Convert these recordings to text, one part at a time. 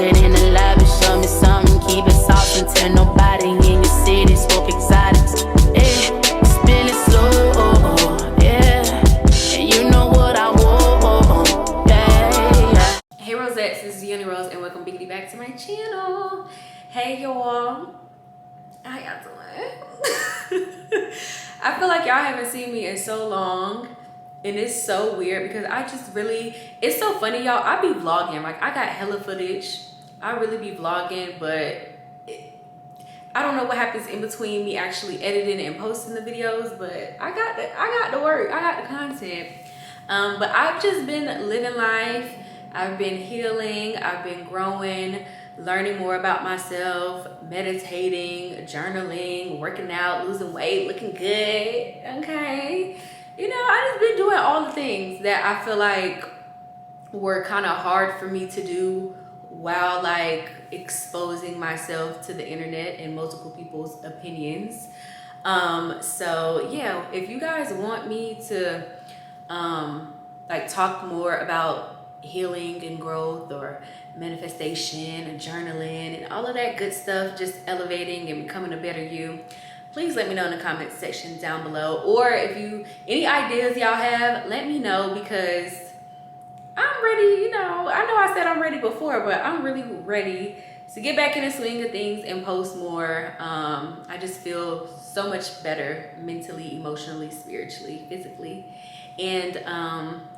sit in the lab and show me something. Keep it soft and tell nobody in your city. Smoke exotics, spill it slow, yeah. And you know what I want, yeah. Hey Rosettes, this is Yunnierose and welcome back to my channel. Hey y'all, how y'all doing? I feel like y'all haven't seen me in so long, and it's so weird because I just really, it's so funny y'all, I be vlogging, like I got hella footage, I really be vlogging, but I don't know what happens in between me actually editing and posting the videos, but I got the work, I got the content. But I've just been living life, I've been healing, I've been growing, learning more about myself, meditating, journaling, working out, losing weight, looking good, okay? You know, I just been doing all the things that I feel like were kind of hard for me to do while like exposing myself to the internet and multiple people's opinions. So yeah, if you guys want me to like talk more about healing and growth or manifestation and journaling and all of that good stuff, just elevating and becoming a better you, please let me know in the comment section down below. Or if you, any ideas y'all have, let me know, because I'm ready. You know I said I'm ready before, but I'm really ready to get back in the swing of things and post more. I just feel so much better mentally, emotionally, spiritually, physically. And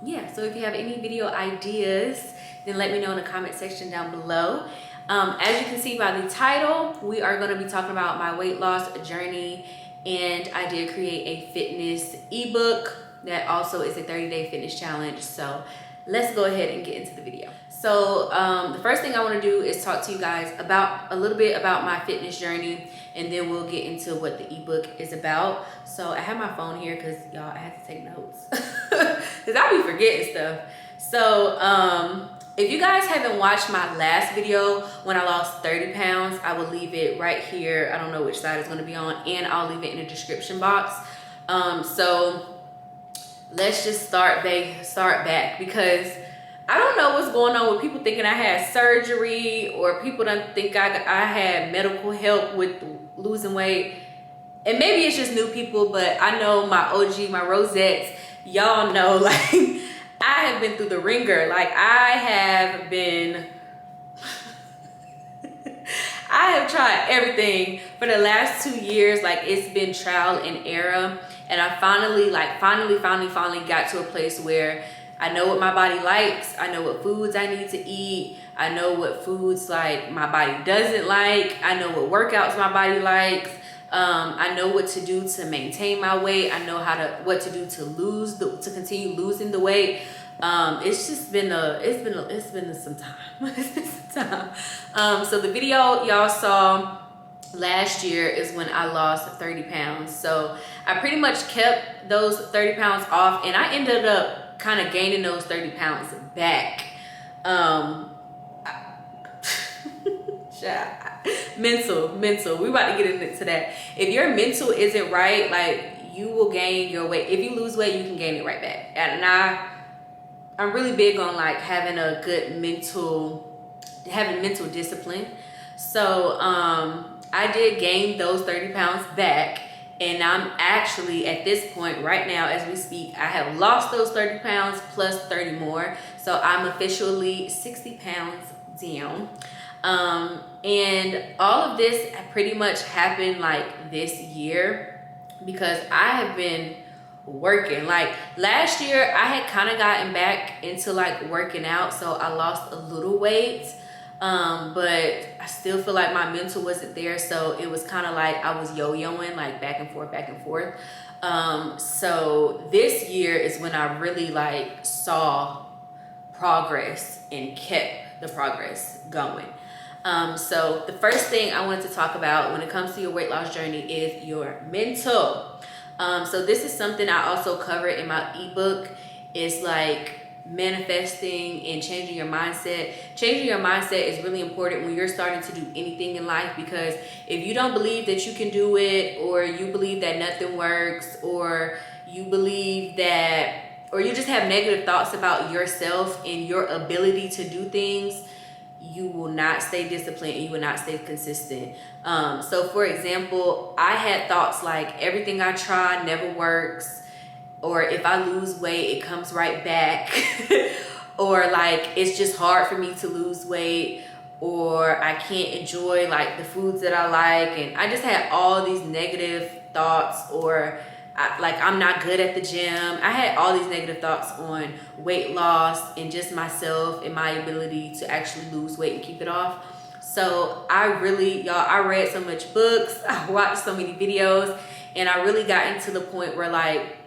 yeah, so if you have any video ideas, then let me know in the comment section down below. As you can see by the title, we are going to be talking about my weight loss journey, and I did create a fitness ebook that also is a 30-day fitness challenge. So let's go ahead and get into the video. So the first thing I want to do is talk to you guys about a little bit about my fitness journey, and then we'll get into what the ebook is about. So I have my phone here because y'all, I had to take notes because I be forgetting stuff. So if you guys haven't watched my last video when I lost 30 pounds, I will leave it right here. I don't know which side it's going to be on, and I'll leave it in the description box. So let's just start back, because I don't know what's going on with people thinking I had surgery, or people don't think I had medical help with losing weight. And maybe it's just new people, but I know my OG, my Rosettes, y'all know, like, I have been through the ringer. Like, I have tried everything for the last 2 years. Like, it's been trial and error. And I finally got to a place where I know what my body likes. I know what foods I need to eat. I know what foods like my body doesn't like. I know what workouts my body likes. I know what to do to maintain my weight. I know what to do to continue losing the weight. It's just been some time. It's been some time. So the video y'all saw last year is when I lost 30 pounds. So I pretty much kept those 30 pounds off, and I ended up kind of gaining those 30 pounds back. Mental. We about to get into that. If your mental isn't right, like, you will gain your weight. If you lose weight, you can gain it right back. And I'm really big on like having mental discipline. So I did gain those 30 pounds back, and I'm actually at this point right now as we speak, I have lost those 30 pounds plus 30 more. So I'm officially 60 pounds down. And all of this pretty much happened like this year because I have been working. Like, last year I had kind of gotten back into like working out, so I lost a little weight, but I still feel like my mental wasn't there. So it was kind of like I was yo-yoing, like back and forth. So this year is when I really like saw progress and kept the progress going. So the first thing I wanted to talk about when it comes to your weight loss journey is your mental. So this is something I also cover in my ebook. It's like manifesting and changing your mindset. Changing your mindset is really important when you're starting to do anything in life, because if you don't believe that you can do it, or you believe that nothing works, or you believe that, or you just have negative thoughts about yourself and your ability to do things, you will not stay disciplined and you will not stay consistent. So for example, I had thoughts like everything I try never works, or if I lose weight, it comes right back, or like it's just hard for me to lose weight, or I can't enjoy like the foods that I like. And I just had all these negative thoughts, or like I'm not good at the gym. I had all these negative thoughts on weight loss and just myself and my ability to actually lose weight and keep it off. So I read so much books, I watched so many videos, and I really got into the point where like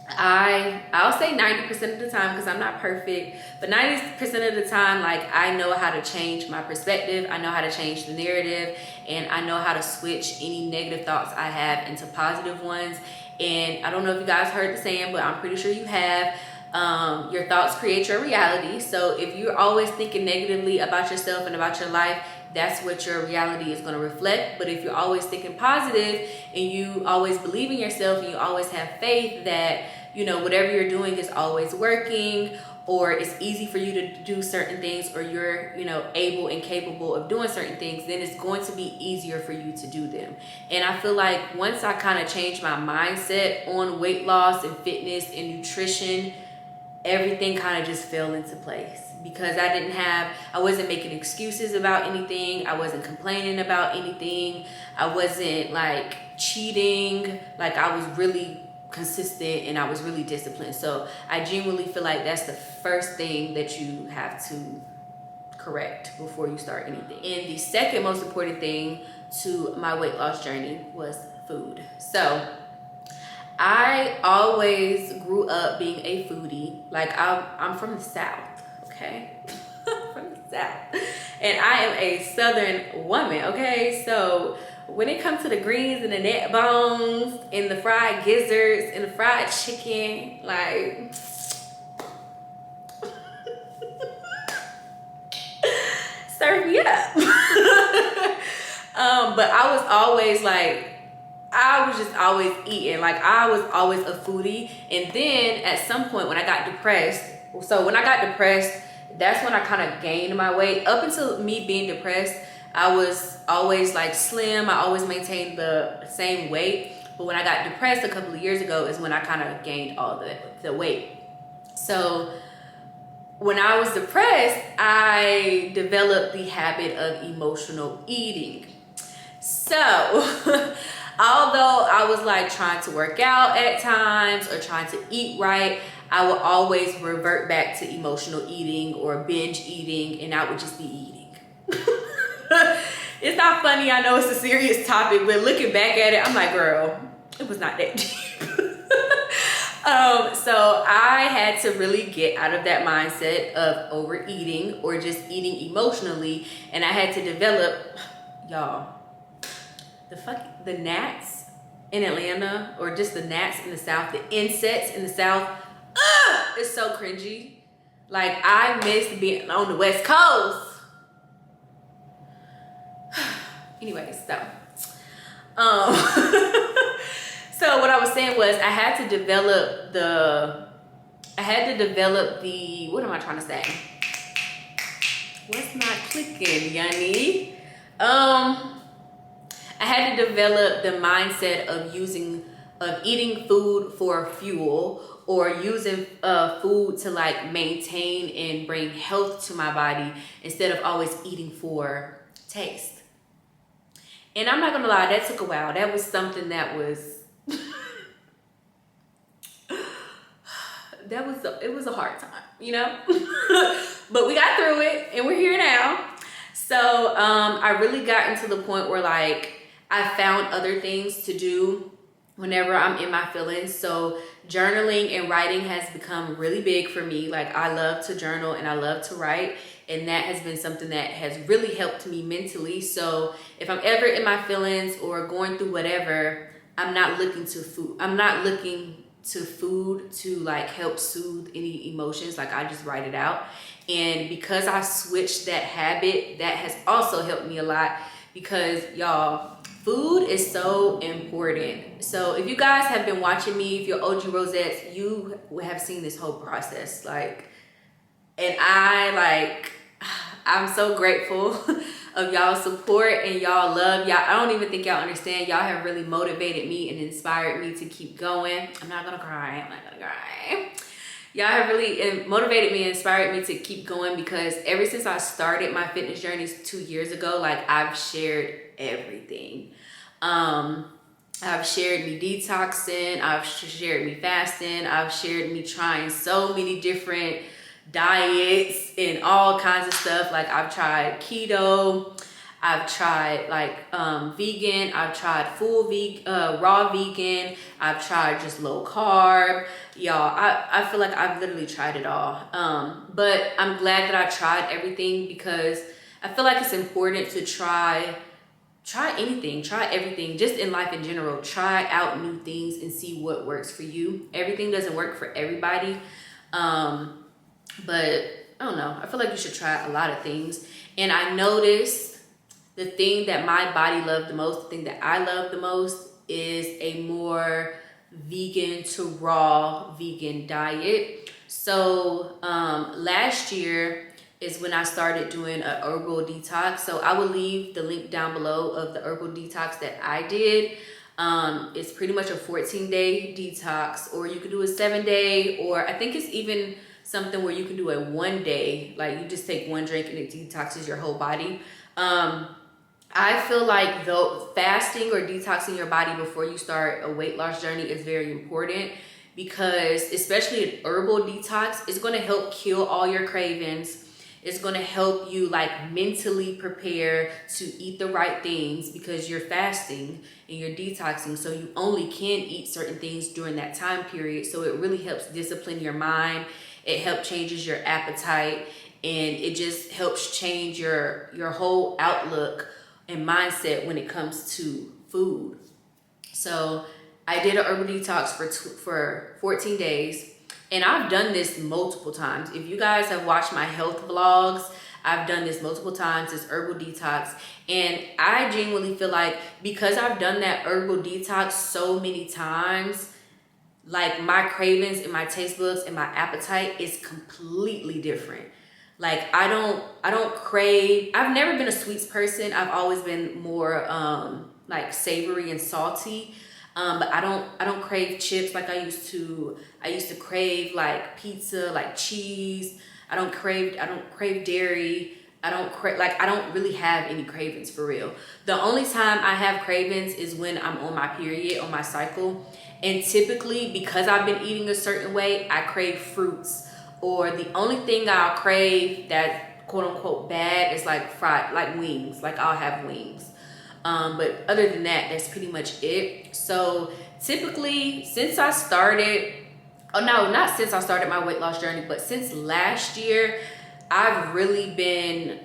I'll say 90% of the time, because I'm not perfect, but 90% of the time, like I know how to change my perspective, I know how to change the narrative, and I know how to switch any negative thoughts I have into positive ones. And I don't know if you guys heard the saying, but I'm pretty sure you have. Your thoughts create your reality. So if you're always thinking negatively about yourself and about your life, that's what your reality is going to reflect. But if you're always thinking positive and you always believe in yourself and you always have faith that, you know, whatever you're doing is always working, or it's easy for you to do certain things, or you're, you know, able and capable of doing certain things, then it's going to be easier for you to do them. And I feel like once I kind of changed my mindset on weight loss and fitness and nutrition, everything kind of just fell into place, because I wasn't making excuses about anything. I wasn't complaining about anything. I wasn't like cheating. Like I was really consistent and I was really disciplined. So I genuinely feel like that's the first thing that you have to correct before you start anything. And the second most important thing to my weight loss journey was food. So I always grew up being a foodie. Like I'm from the South, okay? From the South. And I am a Southern woman, okay? So when it comes to the greens and the neck bones and the fried gizzards and the fried chicken, like serve me up. But I was always like, I was just always eating. Like I was always a foodie. And then at some point when I got depressed, that's when I kind of gained my weight. Up until me being depressed, I was always like slim. I always maintained the same weight. But when I got depressed a couple of years ago is when I kind of gained all the weight. So when I was depressed, I developed the habit of emotional eating. So although I was like trying to work out at times or trying to eat right, I would always revert back to emotional eating or binge eating, and I would just be eating. It's not funny, I know it's a serious topic, but looking back at it, I'm like, girl, it was not that deep. So I had to really get out of that mindset of overeating or just eating emotionally, and I had to develop, y'all, the gnats in Atlanta, or just the gnats in the South, the insects in the South, it's so cringy. Like I missed being on the West Coast. Anyways, so so what I was saying was I had to develop the what am I trying to say? What's not clicking, Yunnie? I had to develop the mindset of eating food for fuel, or using food to like maintain and bring health to my body, instead of always eating for taste. And I'm not gonna lie, that took a while. That was something that was it was a hard time, you know? But we got through it and we're here now. So I really got into the point where like I found other things to do whenever I'm in my feelings. So journaling and writing has become really big for me. Like I love to journal and I love to write, and that has been something that has really helped me mentally. So if I'm ever in my feelings or going through whatever, I'm not looking to food to like help soothe any emotions. Like I just write it out. And because I switched that habit, that has also helped me a lot, because y'all, food is so important. So if you guys have been watching me, if you're OG Rosettes, you have seen this whole process. Like, and I I'm so grateful of y'all's support and y'all love. Y'all, I don't even think y'all understand. Y'all have really motivated me and inspired me to keep going. I'm not gonna cry. I'm not gonna cry. Y'all have really motivated me and inspired me to keep going, because ever since I started my fitness journeys 2 years ago, like, I've shared everything. I've shared me detoxing, I've shared me fasting, I've shared me trying so many different diets and all kinds of stuff. Like, I've tried keto, I've tried like vegan, I've tried full raw vegan, I've tried just low carb. Y'all, I feel like I've literally tried it all. But I'm glad that I tried everything, because I feel like it's important to try anything, try everything, just in life in general. Try out new things and see what works for you. Everything doesn't work for everybody. But I don't know, I feel like you should try a lot of things. And I noticed the thing that my body loved the most, the thing that I love the most, is a more vegan to raw vegan diet. So last year is when I started doing a herbal detox. So I will leave the link down below of the herbal detox that I did. It's pretty much a 14-day detox, or you could do a 7-day, or I think it's even something where you can do a 1 day, like you just take one drink and it detoxes your whole body. I feel like though fasting or detoxing your body before you start a weight loss journey is very important, because especially an herbal detox is going to help kill all your cravings. It's going to help you like mentally prepare to eat the right things, because you're fasting and you're detoxing. So you only can eat certain things during that time period. So it really helps discipline your mind. It helps changes your appetite, and it just helps change your whole outlook and mindset when it comes to food. So I did a herbal detox for 14 days. And I've done this multiple times. If you guys have watched my health vlogs, I've done this multiple times, this herbal detox. And I genuinely feel like, because I've done that herbal detox so many times, like my cravings and my taste buds and my appetite is completely different. Like I don't crave, I've never been a sweets person. I've always been more like savory and salty. But I don't crave chips like I used to. I used to crave like pizza, like cheese. I don't crave dairy. I don't really have any cravings for real. The only time I have cravings is when I'm on my period, on my cycle. And typically, because I've been eating a certain way, I crave fruits. Or the only thing I'll crave that quote unquote bad is like fried, like wings. Like I'll have wings. But other than that, that's pretty much it. So typically, since I started, not since I started my weight loss journey, but since last year, I've really been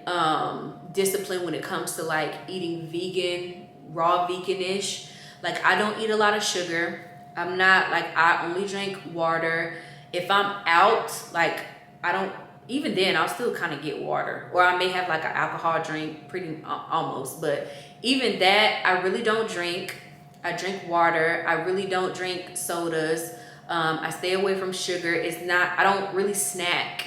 disciplined when it comes to like eating vegan, raw veganish. Like I don't eat a lot of sugar. I'm not like, I only drink water. If I'm out, like even then I'll still kind of get water, or I may have like an alcohol drink, almost, but even that I really don't drink. I drink water. I really don't drink sodas. I stay away from sugar. I don't really snack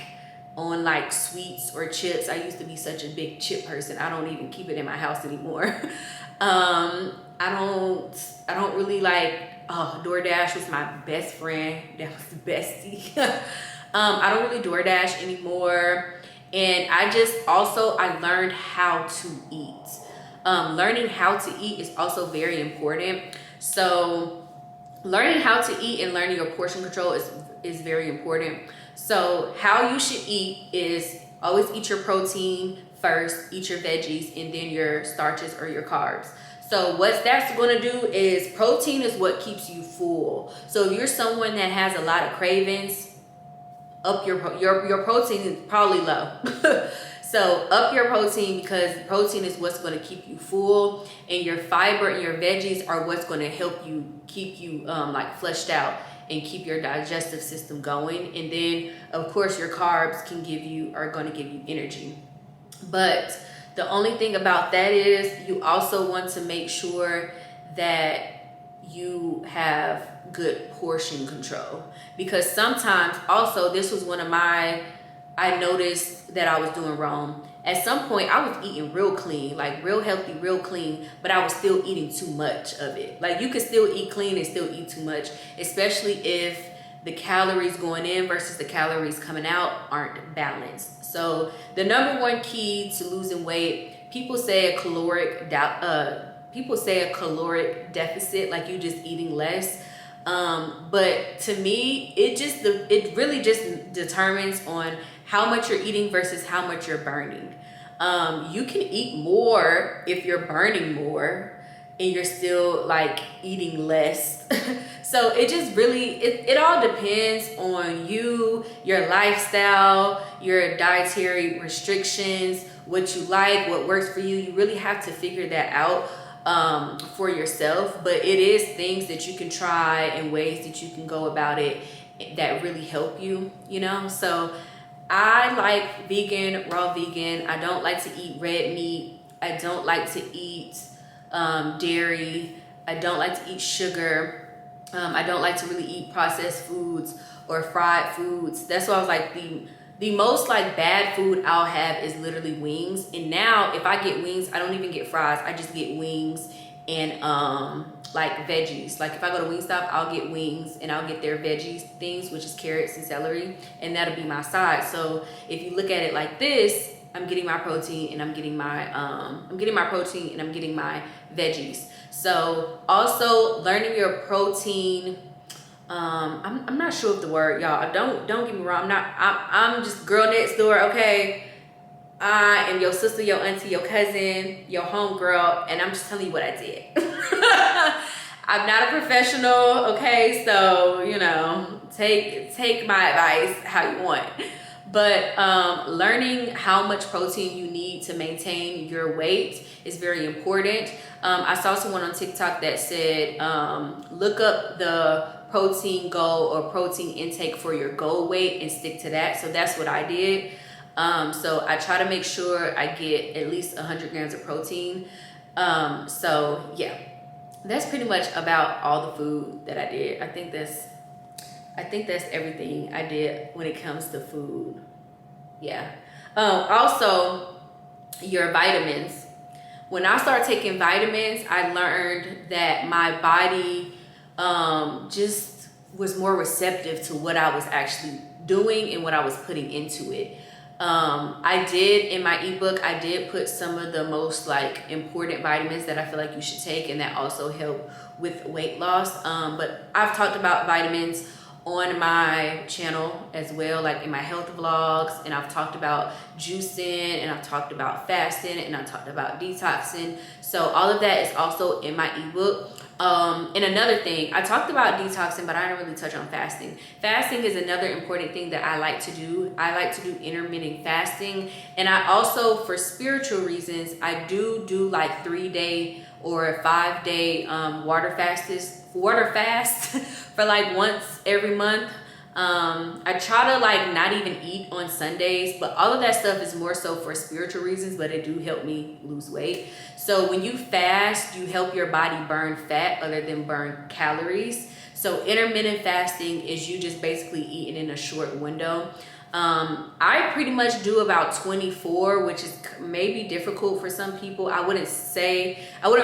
on like sweets or chips. I used to be such a big chip person. I don't even keep it in my house anymore. I don't really like, DoorDash was my best friend. That was the bestie. I don't really DoorDash anymore. And I learned how to eat. Learning how to eat is also very important. So learning how to eat and learning your portion control is very important. So how you should eat is always eat your protein first, eat your veggies, and then your starches or your carbs. So what that's going to do is, protein is what keeps you full. So if you're someone that has a lot of cravings, up your protein is probably low. So up your protein, because protein is what's going to keep you full, and your fiber and your veggies are what's going to help you keep you like fleshed out and keep your digestive system going. And then of course your carbs are going to give you energy. But the only thing about that is, you also want to make sure that you have good portion control, because sometimes also, this was one of my I noticed that I was doing wrong. At some point, I was eating real clean, like real healthy, real clean, but I was still eating too much of it. Like you can still eat clean and still eat too much, especially if the calories going in versus the calories coming out aren't balanced. So the number one key to losing weight, people say a caloric deficit, like you just eating less. But to me, it really just determines on how much you're eating versus how much you're burning. You can eat more if you're burning more and you're still like eating less. So it just really, it all depends on you, your lifestyle, your dietary restrictions, what you like, what works for you. You really have to figure that out for yourself. But it is things that you can try and ways that you can go about it that really help you, you know? So I like vegan, raw vegan. I don't like to eat red meat. I don't like to eat dairy. I don't like to eat sugar. I don't like to really eat processed foods or fried foods. That's why I was like, the most like bad food I'll have is literally wings. And now if I get wings, I don't even get fries. I just get wings and like veggies. Like if I go to Wingstop, I'll get wings and I'll get their veggies things, which is carrots and celery, and that'll be my side. So if you look at it like this, I'm getting my protein and I'm getting my veggies. So also learning your protein. I'm not sure of the word, y'all. Don't get me wrong. I'm just girl next door, okay? I am your sister, your auntie, your cousin, your homegirl, and I'm just telling you what I did. I'm not a professional, okay? So, you know, take my advice how you want. But learning how much protein you need to maintain your weight is very important. I saw someone on TikTok that said, look up the protein goal or protein intake for your goal weight and stick to that. So that's what I did. So I try to make sure I get at least 100 grams of protein. So yeah, that's pretty much about all the food that I did. I think that's everything I did when it comes to food. Yeah. Also, your vitamins. When I started taking vitamins, I learned that my body just was more receptive to what I was actually doing and what I was putting into it. I did in my ebook, I did put some of the most like important vitamins that I feel like you should take and that also help with weight loss. But I've talked about vitamins on my channel as well, like in my health vlogs, and I've talked about juicing, and I've talked about fasting, and I've talked about detoxing. So all of that is also in my ebook. And another thing, I talked about detoxing, but I didn't really touch on fasting. Fasting is another important thing that I like to do. I like to do intermittent fasting. And I also, for spiritual reasons, I do like 3-day or 5-day water fast for like once every month. I try to like not even eat on Sundays, but all of that stuff is more so for spiritual reasons, but it do help me lose weight. So when you fast, you help your body burn fat other than burn calories. So intermittent fasting is you just basically eating in a short window. I pretty much do about 24, which is maybe difficult for some people. I wouldn't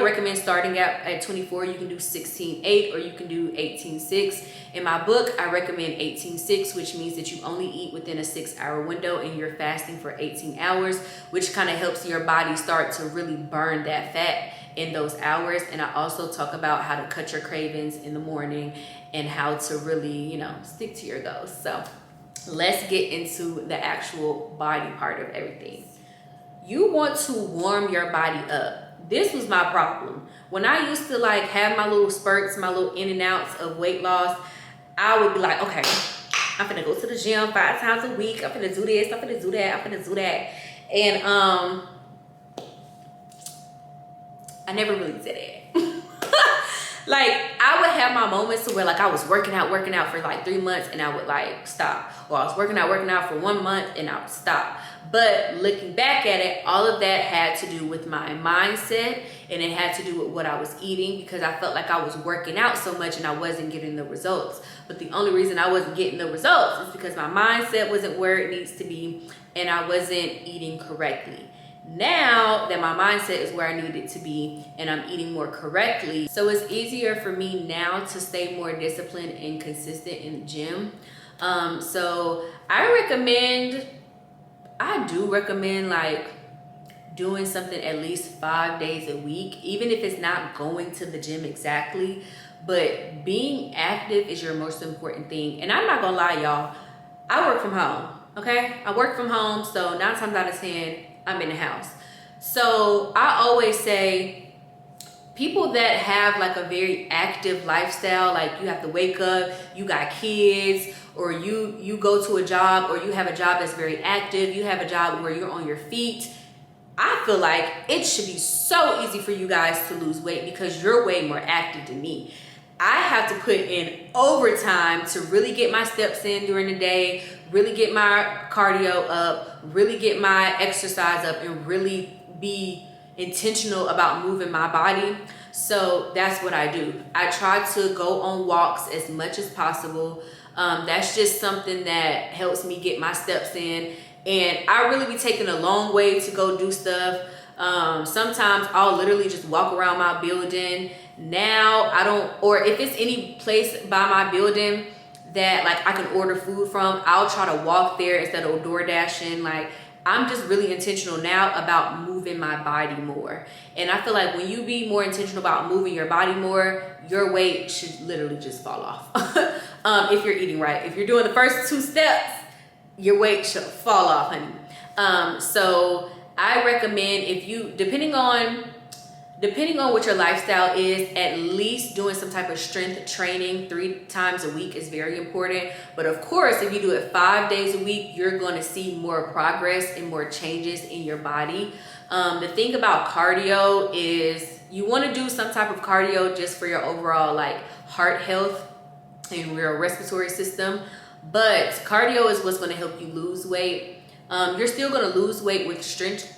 recommend starting at 24. You can do 16-8 or you can do 18-6. In my book, I recommend 18-6, which means that you only eat within a 6-hour window and you're fasting for 18 hours, which kind of helps your body start to really burn that fat in those hours. And I also talk about how to cut your cravings in the morning and how to really, stick to your goals. So let's get into the actual body part of everything. You want to warm your body up. This was my problem. When I used to like have my little spurts, my little in and outs of weight loss, I would be like, okay, I'm gonna go to the gym 5 times a week. I'm gonna do this, I'm gonna do that, I'm gonna do that. And I never really did it. Like I would have my moments where like I was working out for like 3 months and I would like stop. Or I was working out for 1 month and I would stop. But looking back at it, all of that had to do with my mindset, and it had to do with what I was eating, because I felt like I was working out so much and I wasn't getting the results. But the only reason I wasn't getting the results is because my mindset wasn't where it needs to be and I wasn't eating correctly. Now that my mindset is where I need it to be and I'm eating more correctly, so it's easier for me now to stay more disciplined and consistent in the gym. So I do recommend like doing something at least 5 days a week, even if it's not going to the gym exactly, but being active is your most important thing. And I'm not gonna lie, y'all, I work from home, okay? I work from home, so 9 times out of 10, I'm in the house. So I always say, people that have like a very active lifestyle, like you have to wake up, you got kids, or you go to a job, or you have a job that's very active, you have a job where you're on your feet, I feel like it should be so easy for you guys to lose weight because you're way more active than me. I have to put in overtime to really get my steps in during the day, really get my cardio up, really get my exercise up, and really be intentional about moving my body. So that's what I do. I try to go on walks as much as possible. That's just something that helps me get my steps in. And I really be taking a long way to go do stuff. Sometimes I'll literally just walk around my building. Now I don't, or if it's any place by my building that like I can order food from, I'll try to walk there instead of door dashing. Like, I'm just really intentional now about moving my body more. And I feel like when you be more intentional about moving your body more, your weight should literally just fall off. If you're eating right. If you're doing the first 2 steps, your weight should fall off, honey. So I recommend, if you, depending on what your lifestyle is, at least doing some type of strength training 3 times a week is very important. But of course, if you do it 5 days a week, you're going to see more progress and more changes in your body. The thing about cardio is you want to do some type of cardio just for your overall like heart health and your respiratory system. But cardio is what's going to help you lose weight. You're still going to lose weight with strength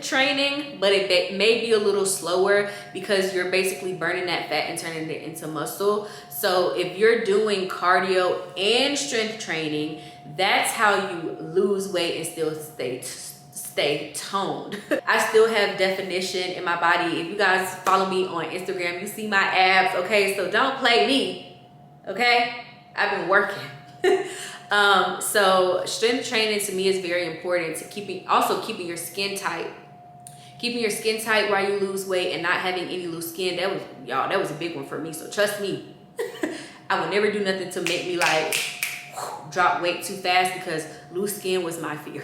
training, but it may be a little slower because you're basically burning that fat and turning it into muscle. So if you're doing cardio and strength training, that's how you lose weight and still stay toned. I still have definition in my body. If you guys follow me on Instagram, you see my abs, okay? So don't play me, okay? I've been working. So strength training to me is very important to keeping your skin tight. Keeping your skin tight while you lose weight and not having any loose skin, that was a big one for me. So trust me, I would never do nothing to make me like drop weight too fast, because loose skin was my fear.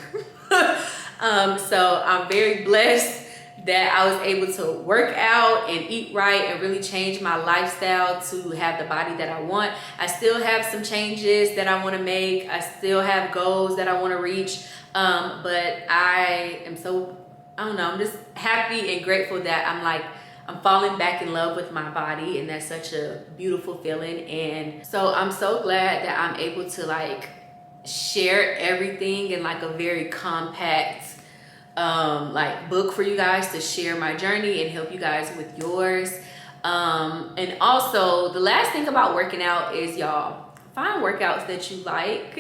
So I'm very blessed that I was able to work out and eat right and really change my lifestyle to have the body that I want. I still have some changes that I want to make. I still have goals that I want to reach. But I am I'm just happy and grateful that I'm falling back in love with my body, and that's such a beautiful feeling. And so I'm so glad that I'm able to like share everything in like a very compact like book for you guys to share my journey and help you guys with yours. And also the last thing about working out is, y'all, find workouts that you like.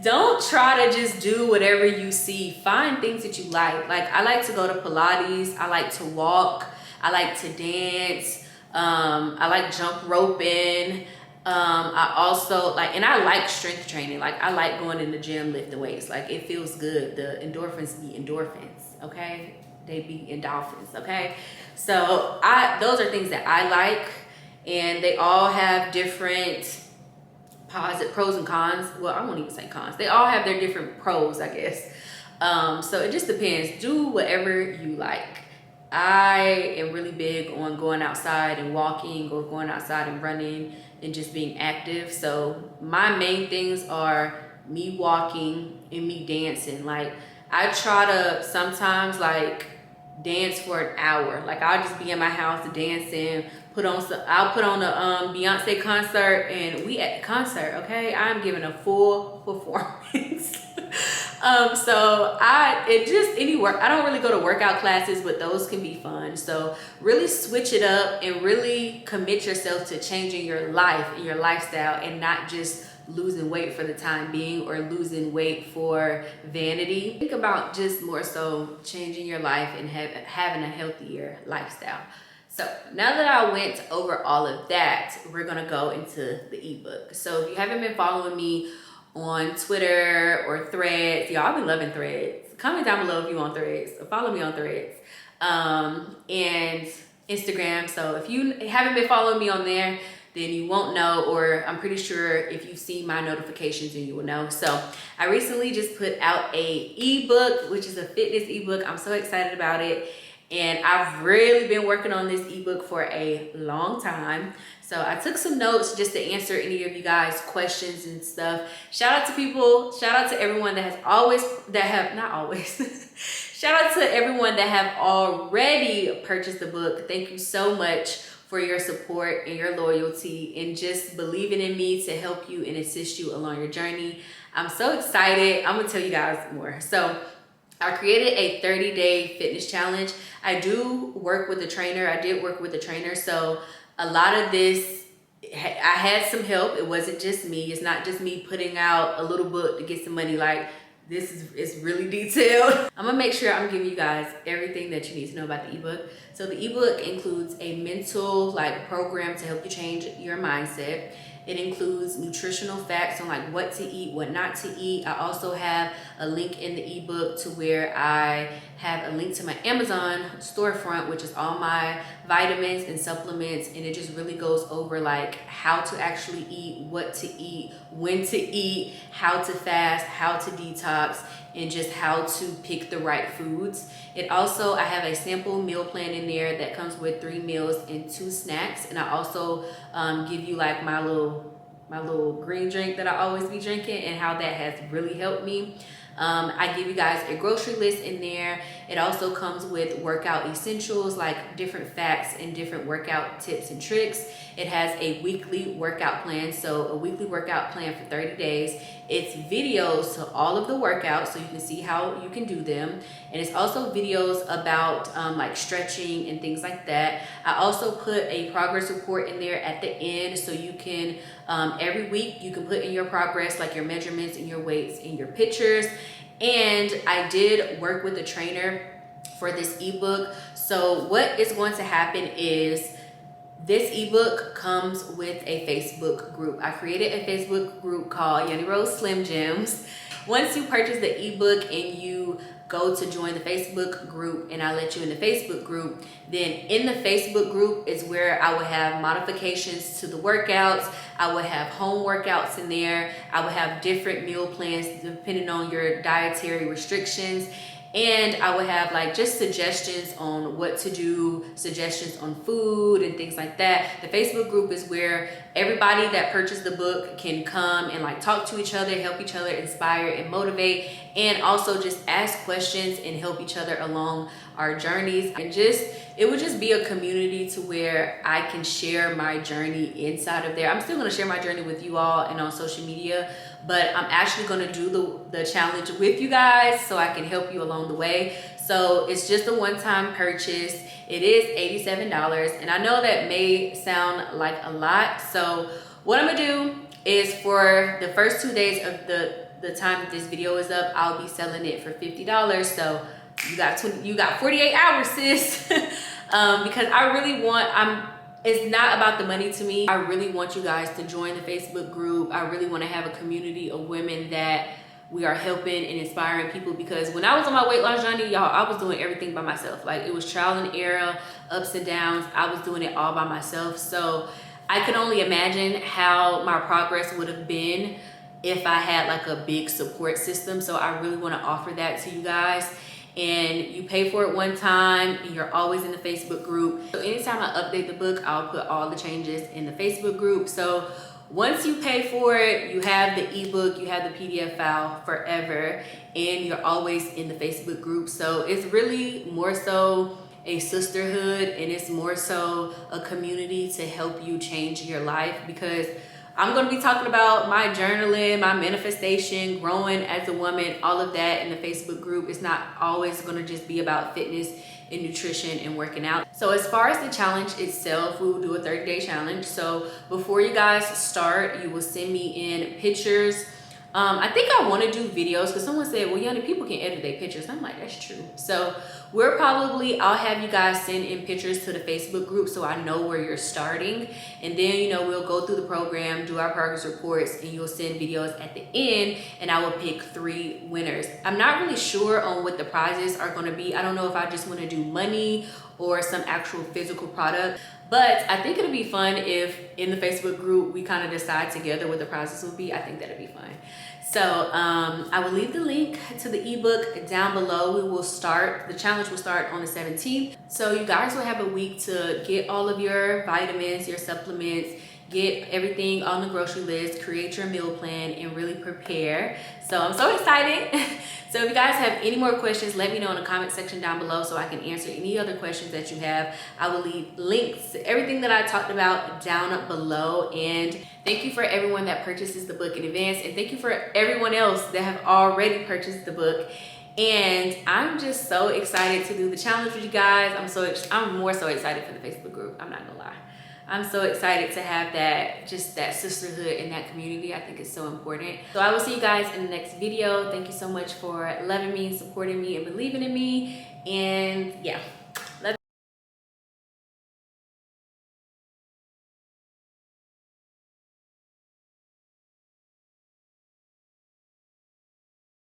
Don't try to just do whatever you see. Find things that you like. Like, I like to go to Pilates. I like to walk. I like to dance. I like jump roping. I also and I like strength training. Like, I like going in the gym, lifting weights. Like, it feels good. The endorphins be endorphins, okay? They be endorphins, okay? So those are things that I like, and they all have different pros and cons. Well, I won't even say cons. They all have their different pros, I guess. So it just depends. Do whatever you like. I am really big on going outside and walking, or going outside and running and just being active. So my main things are me walking and me dancing. Like, I try to sometimes like dance for an hour. Like, I'll just be in my house dancing, I'll put on a Beyonce concert, and we at the concert, okay? I'm giving a full performance. So I don't really go to workout classes, but those can be fun. So really switch it up and really commit yourself to changing your life and your lifestyle, and not just losing weight for the time being or losing weight for vanity. Think about just more so changing your life and having a healthier lifestyle. So now that I went over all of that, we're gonna go into the ebook. So if you haven't been following me on Twitter or Threads, y'all, I've been loving Threads. Comment down below if you on Threads. Follow me on Threads and Instagram. So if you haven't been following me on there, then you won't know, or I'm pretty sure if you've seen my notifications, then you will know. So I recently just put out a ebook, which is a fitness ebook. I'm so excited about it. And I've really been working on this ebook for a long time. So I took some notes just to answer any of you guys' questions and stuff. Shout out to everyone that has shout out to everyone that have already purchased the book. Thank you so much for your support and your loyalty and just believing in me to help you and assist you along your journey. I'm so excited. I'm gonna tell you guys more. So I created a 30-day fitness challenge. I do work with a trainer. I did work with a trainer. So a lot of this, I had some help. It wasn't just me. It's not just me putting out a little book to get some money. Like, this is really detailed. I'm gonna make sure I'm giving you guys everything that you need to know about the ebook. So the ebook includes a mental program to help you change your mindset. It includes nutritional facts on what to eat, what not to eat. I also have a link in the ebook to where I have a link to my Amazon storefront, which is all my vitamins and supplements, and it just really goes over how to actually eat, what to eat, when to eat, how to fast, how to detox, and just how to pick the right foods. It also, I have a sample meal plan in there that comes with 3 meals and 2 snacks, and I also give you my little green drink that I always be drinking and how that has really helped me. I give you guys a grocery list in there. It also comes with workout essentials, different facts and different workout tips and tricks. It has a weekly workout plan, so a weekly workout plan for 30 days. It's videos to all of the workouts so you can see how you can do them. And it's also videos about stretching and things like that. I also put a progress report in there at the end, so you can every week you can put in your progress, your measurements and your weights and your pictures. And I did work with a trainer for this ebook. So what is going to happen is this ebook comes with a Facebook group. I created a Facebook group called Yunnierose Slim Jims. Once you purchase the ebook and you go to join the Facebook group and I let you in the Facebook group, then in the Facebook group is where I will have modifications to the workouts. I will have home workouts in there. I will have different meal plans depending on your dietary restrictions. And I would have just suggestions on what to do, suggestions on food and things like that. The Facebook group is where everybody that purchased the book can come and talk to each other, help each other, inspire and motivate, and also just ask questions and help each other along our journeys. And it would just be a community to where I can share my journey inside of there. I'm still gonna share my journey with you all and on social media, but I'm actually gonna do the challenge with you guys so I can help you along the way. So it's just a one-time purchase. It is $87, and I know that may sound like a lot. So what I'm gonna do is for the first 2 days of the time that this video is up, I'll be selling it for $50. So you got 48 hours, sis. Because I really want, it's not about the money to me. I really want you guys to join the Facebook group. I really want to have a community of women that we are helping and inspiring people, because when I was on my weight loss journey, y'all, I was doing everything by myself. It was trial and error, ups and downs. I was doing it all by myself. So I can only imagine how my progress would have been if I had a big support system. So I really want to offer that to you guys. And you pay for it one time and you're always in the Facebook group. So anytime I update the book, I'll put all the changes in the Facebook group. So once you pay for it, you have the ebook, you have the PDF file forever, and you're always in the Facebook group. So it's really more so a sisterhood, and it's more so a community to help you change your life, because I'm going to be talking about my journaling, my manifestation, growing as a woman, all of that in the Facebook group. It's not always going to just be about fitness and nutrition and working out. So as far as the challenge itself, we will do a 30-day challenge. So before you guys start, you will send me in pictures. I think I want to do videos because someone said, well, Yunnie, people can edit their pictures. I'm like, that's true. So I'll have you guys send in pictures to the Facebook group so I know where you're starting. And then, you know, we'll go through the program, do our progress reports, and you'll send videos at the end, and I will pick 3 winners. I'm not really sure on what the prizes are going to be. I don't know if I just want to do money or some actual physical product. But I think it'll be fun if in the Facebook group we kind of decide together what the prizes will be. I think that'll be fun. So I will leave the link to the ebook down below. The challenge will start on the 17th. So you guys will have a week to get all of your vitamins, your supplements, get everything on the grocery list, create your meal plan, and really prepare. So I'm so excited. So if you guys have any more questions, let me know in the comment section down below so I can answer any other questions that you have. I will leave links to everything that I talked about down below. And thank you for everyone that purchases the book in advance. And thank you for everyone else that have already purchased the book. And I'm just so excited to do the challenge with you guys. I'm more so excited for the Facebook group. I'm not gonna lie. I'm so excited to have that sisterhood in that community. I think it's so important. So I will see you guys in the next video. Thank you so much for loving me, supporting me, and believing in me. And yeah.